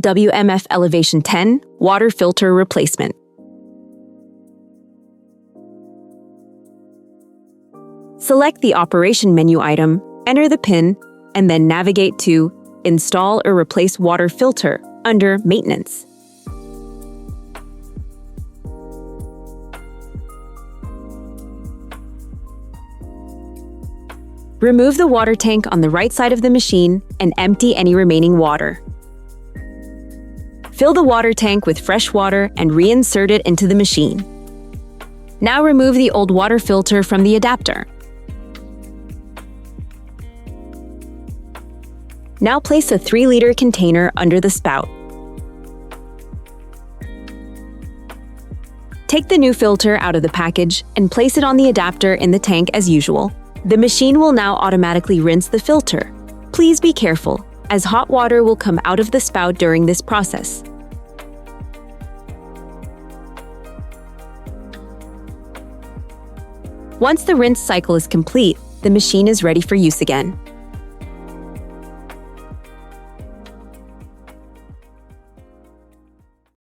WMF Elevation 10 Water Filter Replacement. Select the operation menu item, enter the PIN, and then navigate to Install or Replace Water Filter under Maintenance. Remove the water tank on the right side of the machine and empty any remaining water. Fill the water tank with fresh water and reinsert it into the machine. Now remove the old water filter from the adapter. Now place a 3-liter container under the spout. Take the new filter out of the package and place it on the adapter in the tank as usual. The machine will now automatically rinse the filter. Please be careful, as hot water will come out of the spout during this process. Once the rinse cycle is complete, the machine is ready for use again.